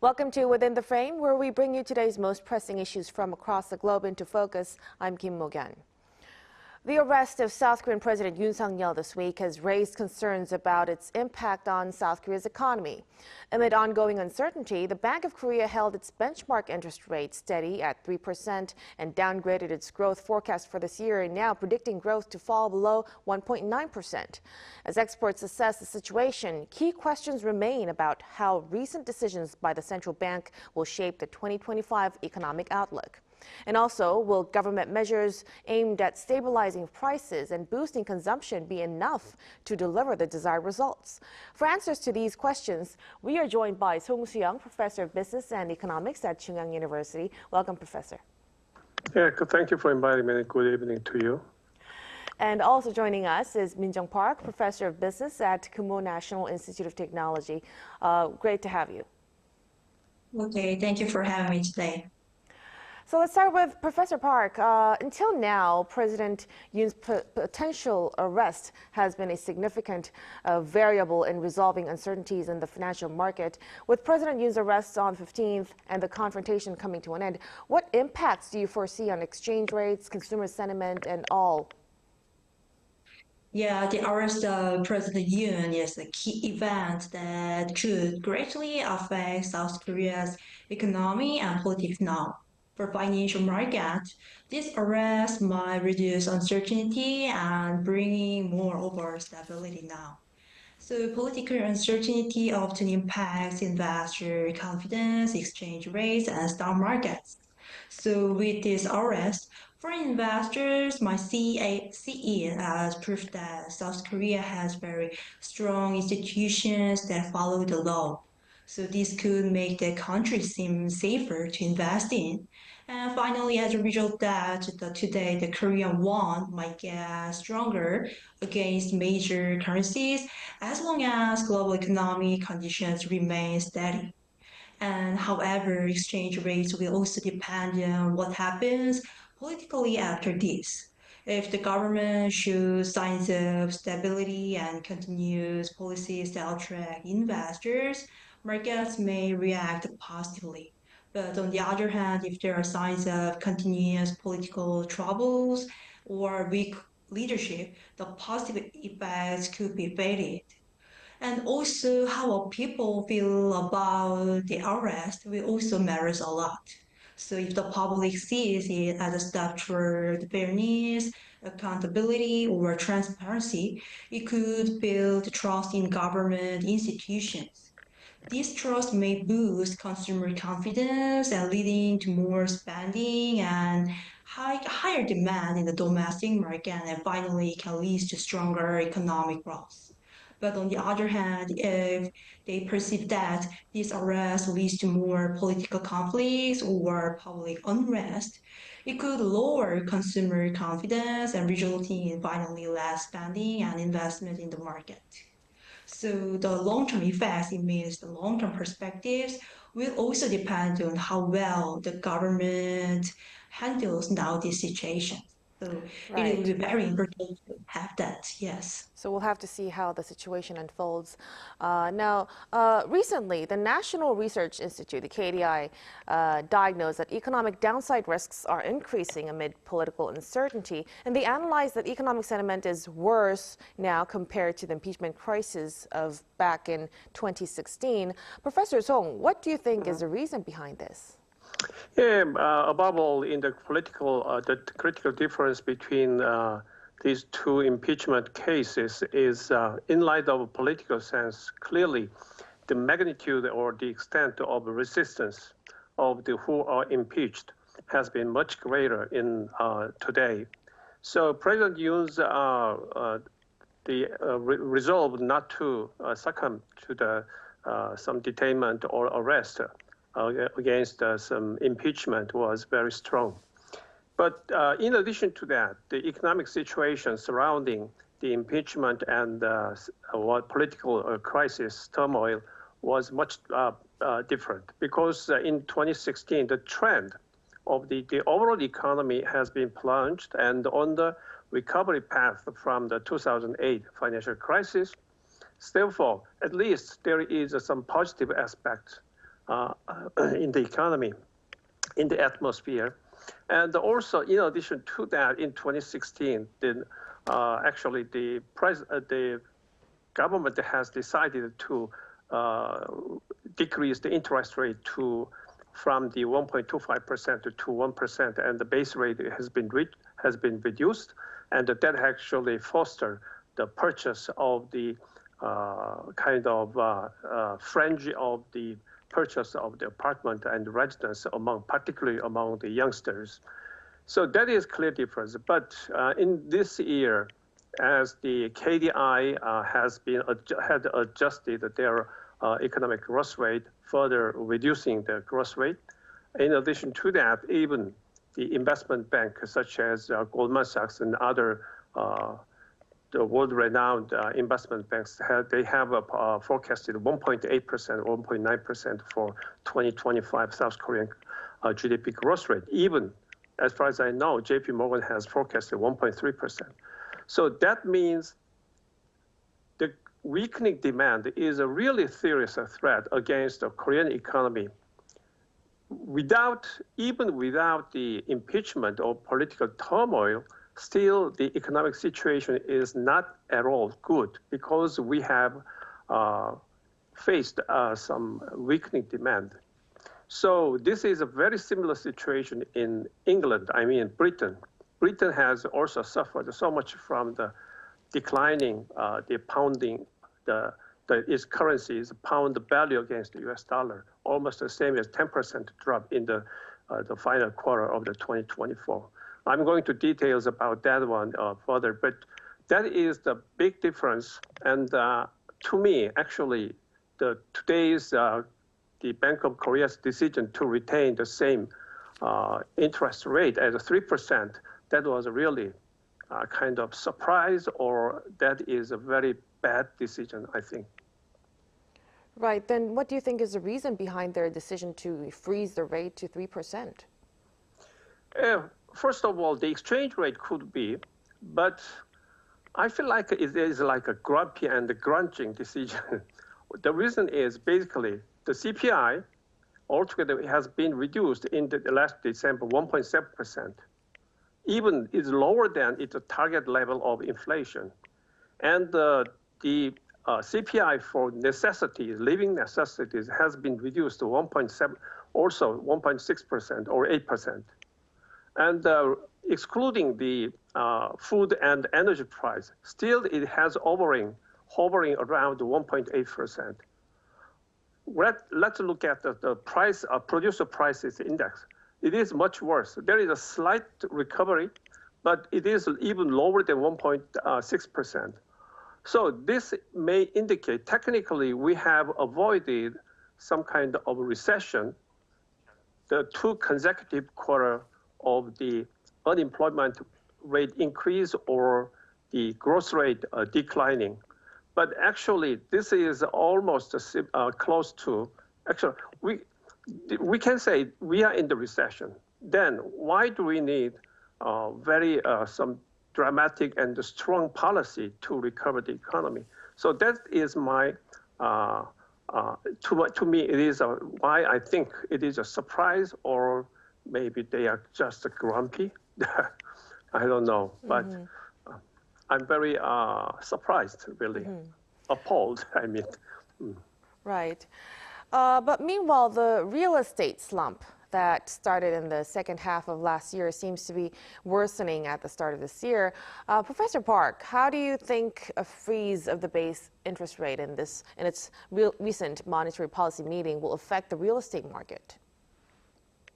Welcome to Within the Frame, where we bring you today's most pressing issues from across the globe into focus. I'm Kim Mok-yeon. The arrest of South Korean President Yoon Yeol this week has raised concerns about its impact on South Korea's economy. Amid ongoing uncertainty, the Bank of Korea held its benchmark interest rate steady at 3% and downgraded its growth forecast for this year, now predicting growth to fall below 1.9%. As experts assess the situation, key questions remain about how recent decisions by the central bank will shape the 2025 economic outlook. And also, will government measures aimed at stabilizing prices and boosting consumption be enough to deliver the desired results? For answers to these questions, we are joined by Song Soo-young, Professor of Business and Economics at Chung-Ang University. Welcome, Professor. Yeah, thank you for inviting me. Good evening to you. And also joining us is Min-jung Park, Professor of Business at Kumo National Institute of Technology. Great to have you. Okay, thank you for having me today. So let's start with Professor Park. Until now, President Yoon's potential arrest has been a significant variable in resolving uncertainties in the financial market. With President Yoon's arrest on 15th and the confrontation coming to an end, what impacts do you foresee on exchange rates, consumer sentiment, and all? Yeah, the arrest of President Yoon is a key event that could greatly affect South Korea's economy and politics now. For financial markets, this arrest might reduce uncertainty and bring more overall stability now. So political uncertainty often impacts investor confidence, exchange rates, and stock markets. So with this arrest, foreign investors might see it as proof that South Korea has very strong institutions that follow the law. So this could make the country seem safer to invest in. And finally, as a result that today the Korean won might get stronger against major currencies as long as global economic conditions remain steady. And however, exchange rates will also depend on what happens politically after this. If the government shows signs of stability and continues policies that attract investors, markets may react positively. But on the other hand, if there are signs of continuous political troubles or weak leadership, the positive effects could be faded. And also how people feel about the arrest will also matters a lot. So if the public sees it as a step toward fairness, accountability, or transparency, it could build trust in government institutions. This trust may boost consumer confidence and leading to more spending and higher demand in the domestic market, and finally can lead to stronger economic growth. But on the other hand, if they perceive that this arrest leads to more political conflicts or public unrest, it could lower consumer confidence and resulting in finally less spending and investment in the market. So the long-term effects, it means the long-term perspectives, will also depend on how well the government handles now this situation. So it will be very important to have that, yes. So we'll have to see how the situation unfolds. Recently, the National Research Institute, the KDI, diagnosed that economic downside risks are increasing amid political uncertainty, and they analyzed that economic sentiment is worse now compared to the impeachment crisis of back in 2016. Professor Song, what do you think is the reason behind this? Yeah, above all, in the the critical difference between these two impeachment cases is, in light of a political sense, clearly the magnitude or the extent of resistance of the who are impeached has been much greater in today. So President Yoon's resolve not to succumb to some detainment or arrest against some impeachment was very strong. But in addition to that, the economic situation surrounding the impeachment and political crisis turmoil was much different, because in 2016, the trend of the overall economy has been plunged and on the recovery path from the 2008 financial crisis. Therefore, at least there is some positive aspects in the economy, in the atmosphere. And also, in addition to that, in 2016, actually the government has decided to decrease the interest rate from the 1.25% to 1%, and the base rate has been reduced, and that actually fostered the purchase of the fringe of the purchase of the apartment and residence particularly among the youngsters. So that is clear difference. But in this year, as the KDI had adjusted their economic growth rate, further reducing the growth rate. In addition to that, even the investment bank, such as Goldman Sachs and other the world-renowned investment banks, they have forecasted 1.8%, 1.9% for 2025 South Korean GDP growth rate. Even, as far as I know, JP Morgan has forecasted 1.3%. So that means the weakening demand is a really serious threat against the Korean economy. Even without the impeachment or political turmoil, still the economic situation is not at all good because we have faced some weakening demand. So this is a very similar situation in England, Britain. Britain has also suffered so much from the declining, the pounding, its currency is pound value against the US dollar, almost the same as 10% drop in the final quarter of the 2024. I'm going to details about that one further, but that is the big difference. And to me, actually, today's the Bank of Korea's decision to retain the same interest rate at 3%, that was really kind of surprise, or that is a very bad decision, I think. Right. Then what do you think is the reason behind their decision to freeze the rate to 3%? First of all, the exchange rate could be, but I feel like it is like a grumpy and grunting decision. The reason is basically the CPI altogether has been reduced in the last December 1.7%. Even is lower than its target level of inflation. And the CPI for necessities, living necessities, has been reduced to 1.7, also 1.6% or 8%. And excluding the food and energy price, still it has hovering around 1.8%. Let's look at the price, producer prices index. It is much worse. There is a slight recovery, but it is even lower than 1.6%. So this may indicate technically we have avoided some kind of recession, the 2 consecutive quarters of the unemployment rate increase or the growth rate declining. But actually, this is almost close to, actually, we can say we are in the recession. Then why do we need some dramatic and strong policy to recover the economy? So that is my, to me, it is why I think it is a surprise, or maybe they are just grumpy. I don't know, but I'm very surprised, really, appalled, I mean. Right. But meanwhile, the real estate slump that started in the second half of last year seems to be worsening at the start of this year. Professor Park, how do you think a freeze of the base interest rate in its recent monetary policy meeting will affect the real estate market?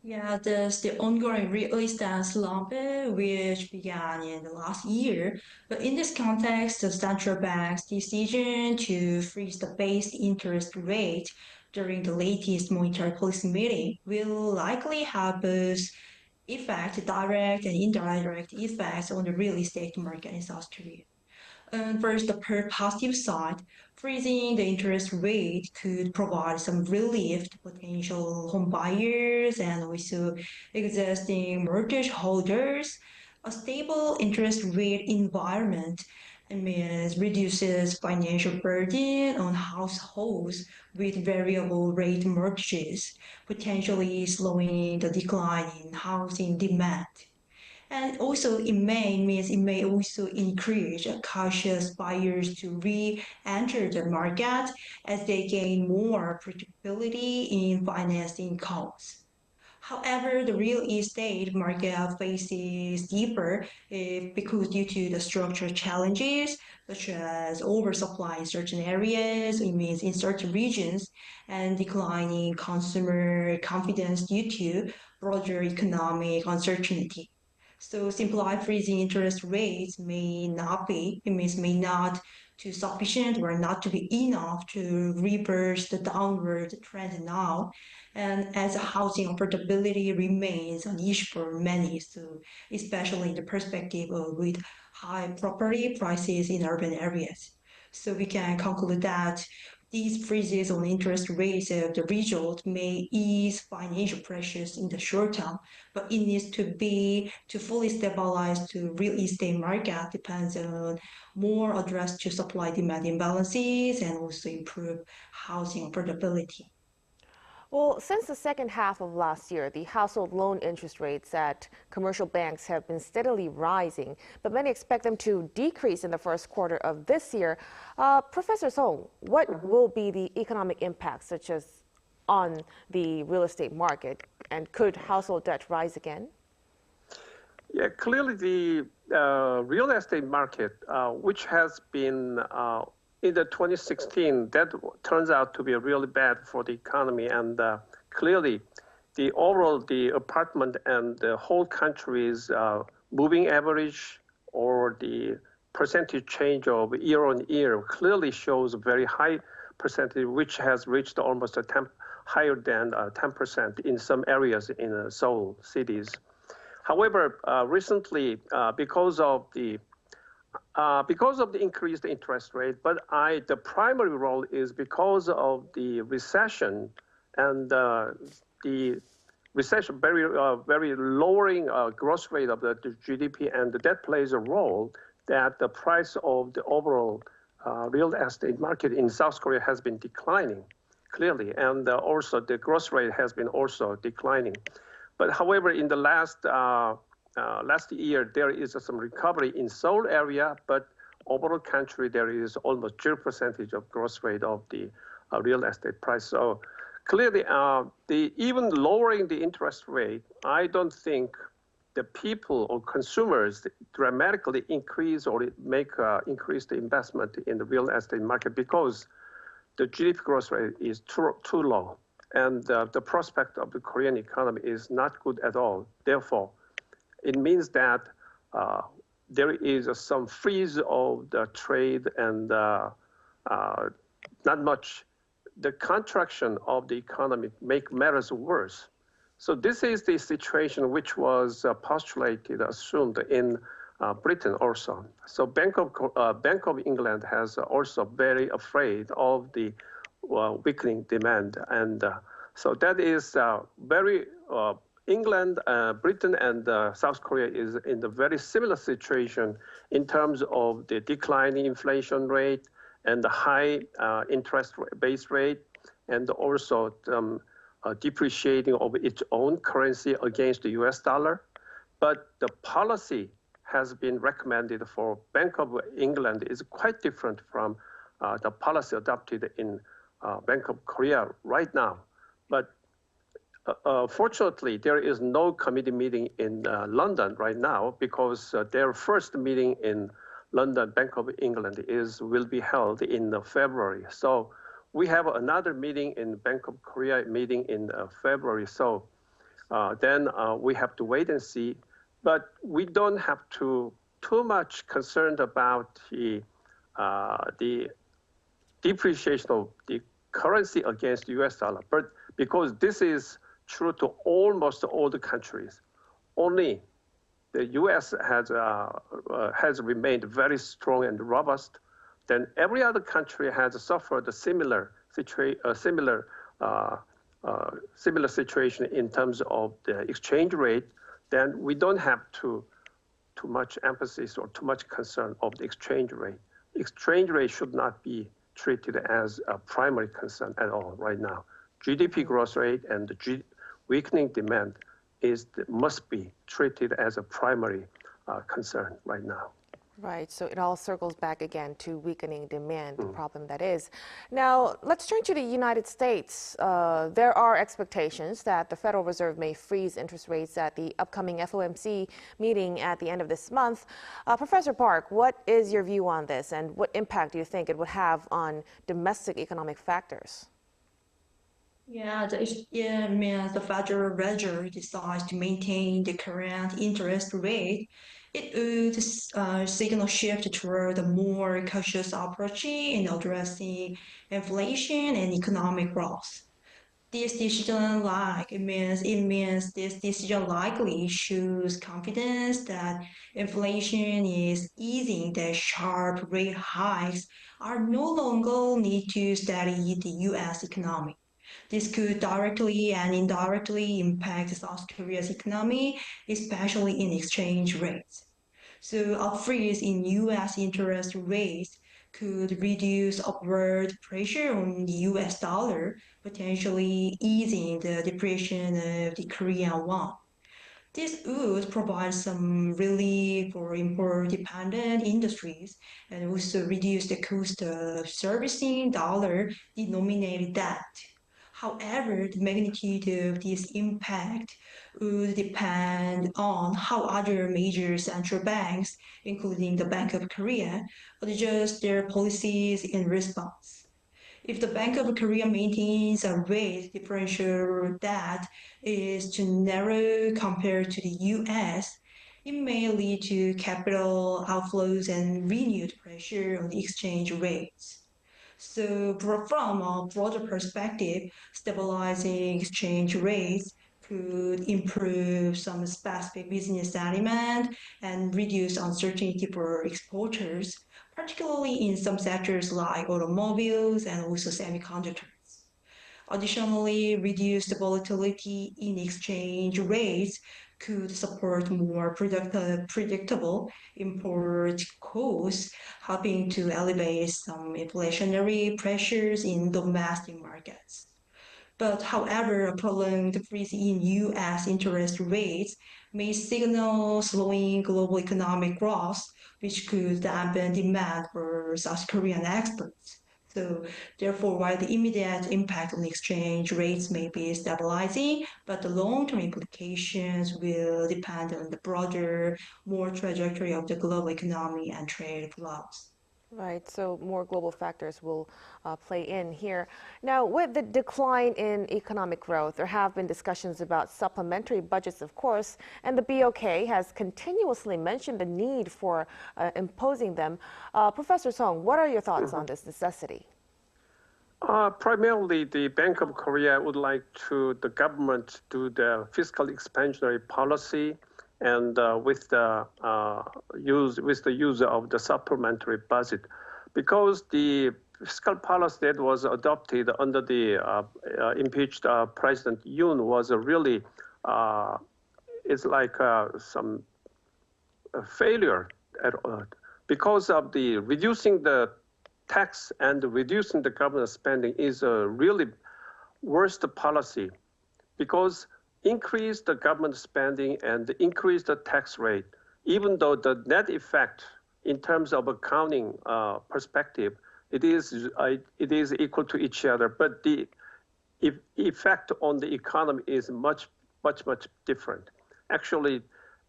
Yeah, there's the ongoing real estate slump, which began in the last year. But in this context, the central bank's decision to freeze the base interest rate during the latest monetary policy meeting will likely have both direct and indirect effects on the real estate market in South Korea. First, the positive side, freezing the interest rate could provide some relief to potential home buyers and also existing mortgage holders. A stable interest rate environment It means reduces financial burden on households with variable rate mortgages, potentially slowing the decline in housing demand. And also it may also encourage cautious buyers to re-enter the market as they gain more predictability in financing costs. However, the real estate market faces deeper because due to the structural challenges such as oversupply in certain areas, it means in certain regions, and declining consumer confidence due to broader economic uncertainty. So simply freezing interest rates may not be, it means may not to sufficient or not to be enough to reverse the downward trend now. And as housing affordability remains an issue for many, so especially in the perspective of with high property prices in urban areas. So we can conclude that these freezes on interest rates of the result may ease financial pressures in the short term, but it needs to be to fully stabilize the real estate market depends on more address to supply demand imbalances and also improve housing affordability. Well, since the second half of last year, the household loan interest rates at commercial banks have been steadily rising, but many expect them to decrease in the first quarter of this year. Professor Song, what will be the economic impacts, such as on the real estate market, and could household debt rise again? Yeah, clearly the real estate market, which has been in the 2016, that turns out to be really bad for the economy, and clearly the overall the apartment and the whole country's moving average or the percentage change of year on year clearly shows a very high percentage, which has reached almost higher than 10% in some areas in Seoul cities. However, recently, because of the increased interest rate, but the primary role is because of the recession and the recession, very lowering growth rate of the GDP, and that plays a role that the price of the overall real estate market in South Korea has been declining clearly, and also the growth rate has been also declining. But however, in the last year, there is some recovery in Seoul area, but overall country, there is almost 0% of growth rate of the real estate price. So clearly, even lowering the interest rate, I don't think the people or consumers dramatically increase or increase the investment in the real estate market because the GDP growth rate is too low. And the prospect of the Korean economy is not good at all. Therefore, it means that there is some freeze of the trade and not much. The contraction of the economy make matters worse. So this is the situation which was postulated, assumed in Britain also. So Bank of England has also very afraid of the weakening demand, and so that is very England, Britain, and South Korea is in a very similar situation in terms of the declining inflation rate and the high interest base rate, and also depreciating of its own currency against the US dollar. But the policy has been recommended for Bank of England is quite different from the policy adopted in Bank of Korea right now. But fortunately, there is no committee meeting in London right now because their first meeting in London, Bank of England, will be held in February. So we have another meeting in Bank of Korea meeting in February. So then we have to wait and see. But we don't have too much concerned about the depreciation of the currency against the US dollar. But because this is true to almost all the countries, only the US has remained very strong and robust. Then every other country has suffered a similar situation in terms of the exchange rate. Then we don't have to too much emphasis or too much concern of the exchange rate. Exchange rate should not be treated as a primary concern at all right now. GDP growth rate and the weakening demand must be treated as a primary concern right now. Right, so it all circles back again to weakening demand, the problem that is. Now, let's turn to the United States. There are expectations that the Federal Reserve may freeze interest rates at the upcoming FOMC meeting at the end of this month. Professor Park, what is your view on this, and what impact do you think it would have on domestic economic factors? Yeah, means the Federal Reserve decides to maintain the current interest rate. It would signal shift toward a more cautious approach in addressing inflation and economic growth. This decision this decision likely shows confidence that inflation is easing, that sharp rate hikes are no longer need to steady the U.S. economy. This could directly and indirectly impact South Korea's economy, especially in exchange rates. So a freeze in U.S. interest rates could reduce upward pressure on the U.S. dollar, potentially easing the depreciation of the Korean won. This would provide some relief for import-dependent industries and also reduce the cost of servicing dollar-denominated debt. However, the magnitude of this impact would depend on how other major central banks, including the Bank of Korea, adjust their policies in response. If the Bank of Korea maintains a rate differential that is too narrow compared to the US, it may lead to capital outflows and renewed pressure on the exchange rates. So from a broader perspective, stabilizing exchange rates could improve some specific business sentiment and reduce uncertainty for exporters, particularly in some sectors like automobiles and also semiconductors. Additionally, reduced volatility in exchange rates could support more predictable import costs, helping to elevate some inflationary pressures in domestic markets. But however, a prolonged freeze in U.S. interest rates may signal slowing global economic growth, which could dampen demand for South Korean exports. So therefore, while the immediate impact on exchange rates may be stabilizing, but the long-term implications will depend on the broader, more trajectory of the global economy and trade flows. Right, so more global factors will play in here. Now, with the decline in economic growth, there have been discussions about supplementary budgets, of course, and the BOK has continuously mentioned the need for imposing them. Professor Song, what are your thoughts on this necessity? Primarily, the Bank of Korea would like the government to do the fiscal expansionary policy, and with the use of the supplementary budget, because the fiscal policy that was adopted under the impeached President Yoon was really it's like some failure because of the reducing the tax and reducing the government spending is a really worst policy, because increase the government spending and increase the tax rate, even though the net effect in terms of accounting perspective, it is equal to each other, but the effect on the economy is much different. Actually,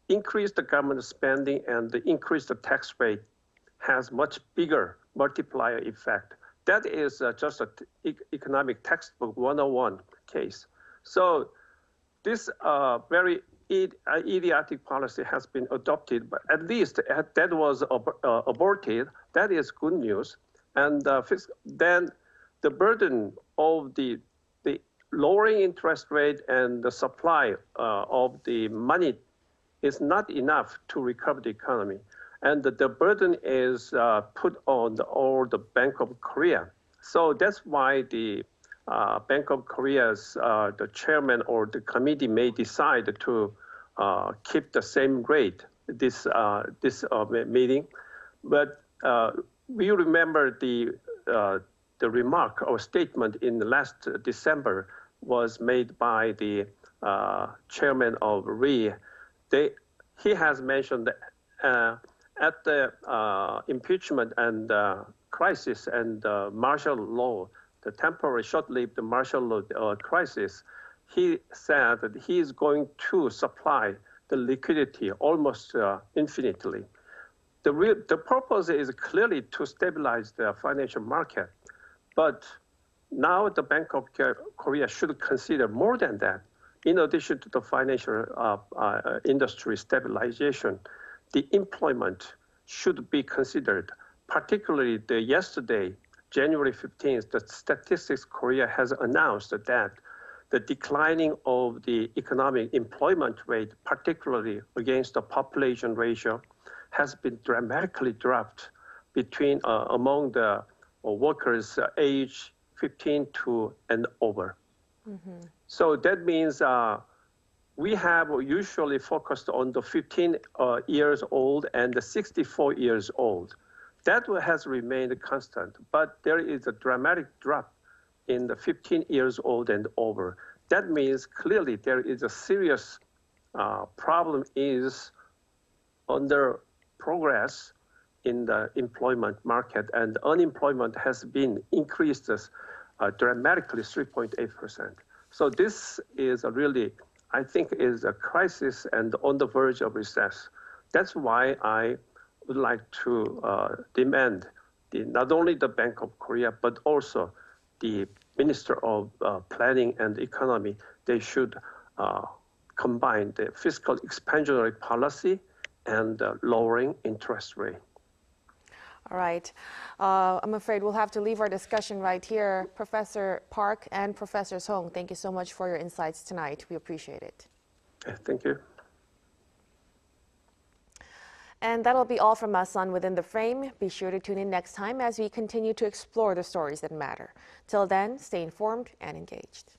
increase the government spending and increase the tax rate has much bigger multiplier effect. That is just an economic textbook 101 case. So this very idiotic policy has been adopted, but at least that was aborted. That is good news. And then the burden of the lowering interest rate and the supply of the money is not enough to recover the economy. And the burden is put on the Bank of Korea. So that's why the Bank of Korea's the chairman or the committee may decide to keep the same rate this meeting. But we remember the remark or statement in last December was made by the chairman of RE. He has mentioned that at the impeachment and crisis and martial law, the temporary short-lived martial law crisis, he said that he is going to supply the liquidity almost infinitely. The purpose is clearly to stabilize the financial market, but now the Bank of Korea should consider more than that. In addition to the financial industry stabilization, the employment should be considered. Particularly yesterday, January 15th, the Statistics Korea has announced that the declining of the economic employment rate, particularly against the population ratio, has been dramatically dropped between among the workers age 15 to and over. Mm-hmm. So that means we have usually focused on the 15 years old and the 64 years old. That has remained constant, but there is a dramatic drop in the 15 years old and over. That means clearly there is a serious problem is under progress in the employment market, and unemployment has been increased dramatically 3.8%. So this is a really, I think, is a crisis and on the verge of recess. That's why I would like to demand not only the Bank of Korea, but also the Minister of Planning and Economy, they should combine the fiscal expansionary policy and lowering interest rate. All right. I'm afraid we'll have to leave our discussion right here. Professor Park and Professor Song, thank you so much for your insights tonight. We appreciate it. Thank you. And that'll be all from us on Within the Frame. Be sure to tune in next time as we continue to explore the stories that matter. Till then, stay informed and engaged.